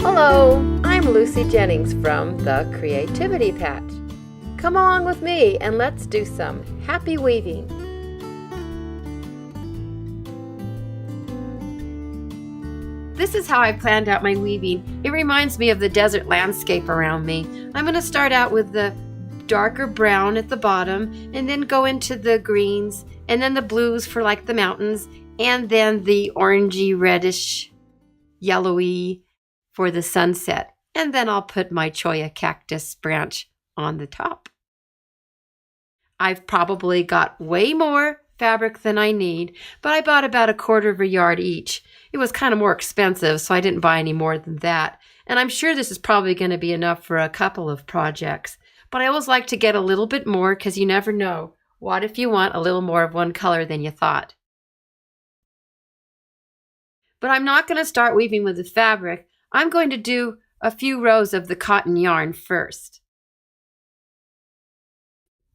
Hello, I'm Lucy Jennings from the Creativity Patch. Come along with me and let's do some happy weaving. This is how I planned out my weaving. It reminds me of the desert landscape around me. I'm going to start out with the darker brown at the bottom and then go into the greens and then the blues for like the mountains and then the orangey, reddish, yellowy for the sunset. And then I'll put my cholla cactus branch on the top. I've probably got way more fabric than I need, but I bought about 1/4 of a yard each. It was kind of more expensive, so I didn't buy any more than that. And I'm sure this is probably going to be enough for a couple of projects. But I always like to get a little bit more because you never know. What if you want a little more of one color than you thought? But I'm not going to start weaving with the fabric. I'm going to do a few rows of the cotton yarn first.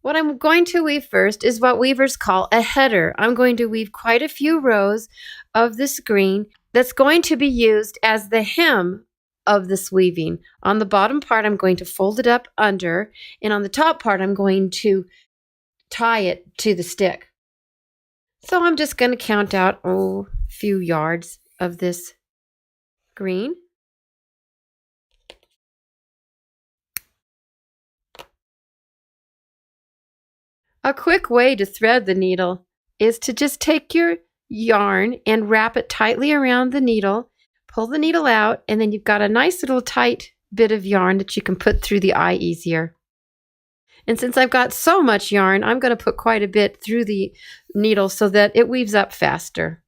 What I'm going to weave first is what weavers call a header. I'm going to weave quite a few rows of this green that's going to be used as the hem of this weaving. On the bottom part, I'm going to fold it up under, and on the top part, I'm going to tie it to the stick. So I'm just going to count out a few yards of this green. A quick way to thread the needle is to just take your yarn and wrap it tightly around the needle, pull the needle out, and then you've got a nice little tight bit of yarn that you can put through the eye easier. And since I've got so much yarn, I'm going to put quite a bit through the needle so that it weaves up faster.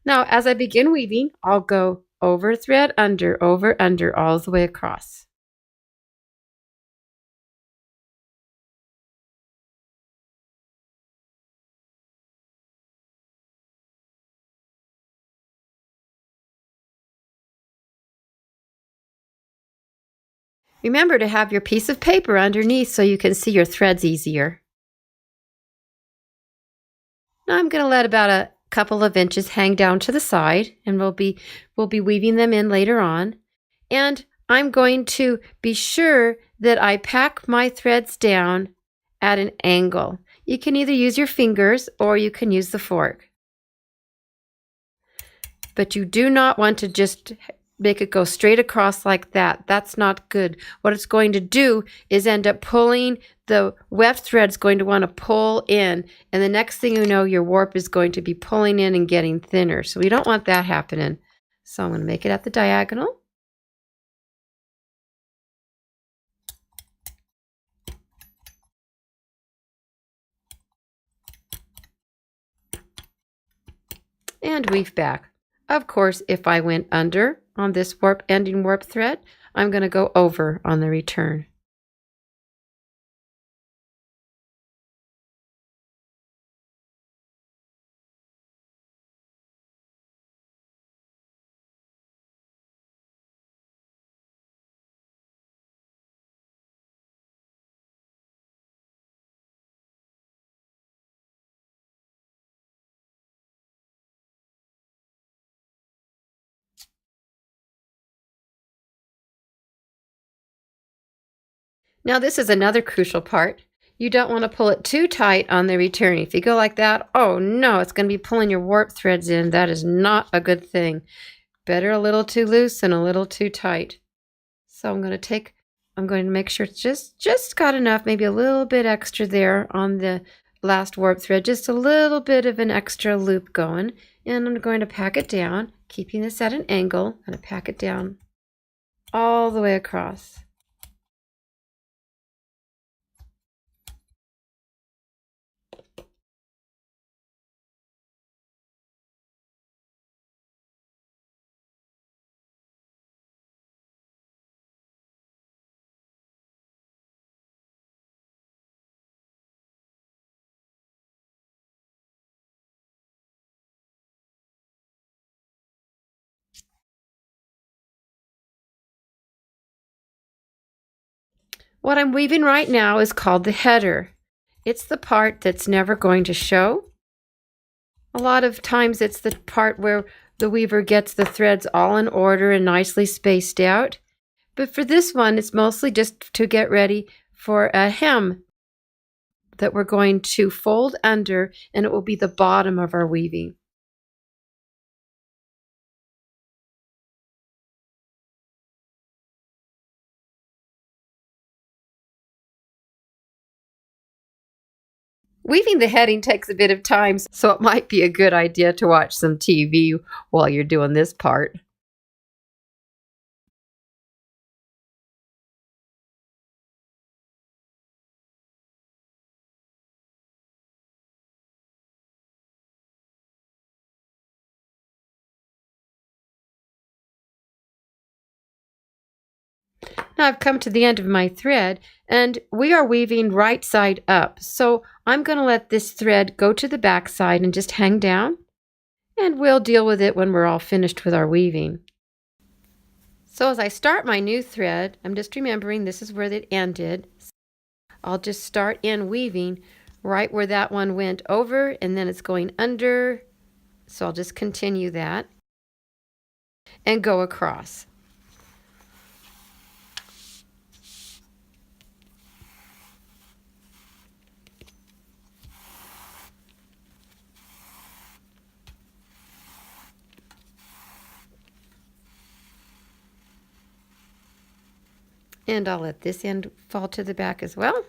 Now, as I begin weaving, I'll go over thread, under, over, under, all the way across. Remember to have your piece of paper underneath so you can see your threads easier. Now I'm going to let about a couple of inches hang down to the side, and we'll be weaving them in later on. And I'm going to be sure that I pack my threads down at an angle. You can either use your fingers or you can use the fork. But you do not want to just make it go straight across like that. That's not good. What it's going to do is end up pulling, the weft thread's going to want to pull in, and the next thing you know, your warp is going to be pulling in and getting thinner. So we don't want that happening. So I'm going to make it at the diagonal. And weave back. Of course, if I went under on this ending warp thread, I'm going to go over on the return. Now this is another crucial part. You don't want to pull it too tight on the return. If you go like that, oh no, it's going to be pulling your warp threads in. That is not a good thing. Better a little too loose and a little too tight. So I'm going to make sure it's just got enough, maybe a little bit extra there on the last warp thread, just a little bit of an extra loop going. And I'm going to pack it down, keeping this at an angle. I'm going to pack it down all the way across. What I'm weaving right now is called the header. It's the part that's never going to show. A lot of times it's the part where the weaver gets the threads all in order and nicely spaced out. But for this one, it's mostly just to get ready for a hem that we're going to fold under, and it will be the bottom of our weaving. Weaving the heading takes a bit of time, so it might be a good idea to watch some TV while you're doing this part. Now I've come to the end of my thread, and we are weaving right side up. So I'm going to let this thread go to the back side and just hang down, and we'll deal with it when we're all finished with our weaving. So as I start my new thread, I'm just remembering this is where it ended. I'll just start in weaving right where that one went over, and then it's going under. So I'll just continue that and go across. And I'll let this end fall to the back as well.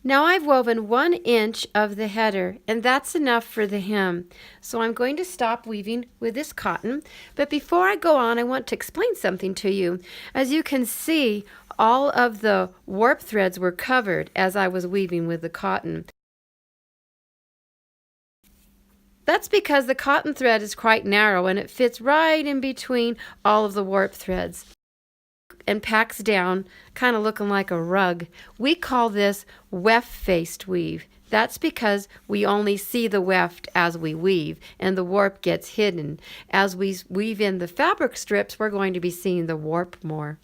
Now I've woven 1 inch of the header, and that's enough for the hem. So I'm going to stop weaving with this cotton. But before I go on, I want to explain something to you. As you can see, all of the warp threads were covered as I was weaving with the cotton. That's because the cotton thread is quite narrow and it fits right in between all of the warp threads and packs down, kind of looking like a rug. We call this weft-faced weave. That's because we only see the weft as we weave, and the warp gets hidden. As we weave in the fabric strips, we're going to be seeing the warp more.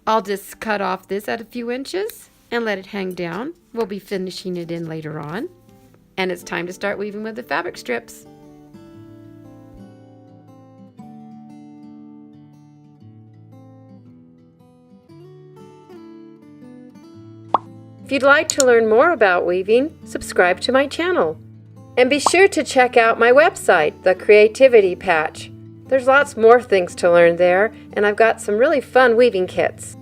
I'll just cut off this at a few inches and let it hang down. We'll be finishing it in later on. And it's time to start weaving with the fabric strips. If you'd like to learn more about weaving, subscribe to my channel. And be sure to check out my website, The Creativity Patch. There's lots more things to learn there, and I've got some really fun weaving kits.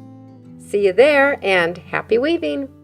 See you there, and happy weaving!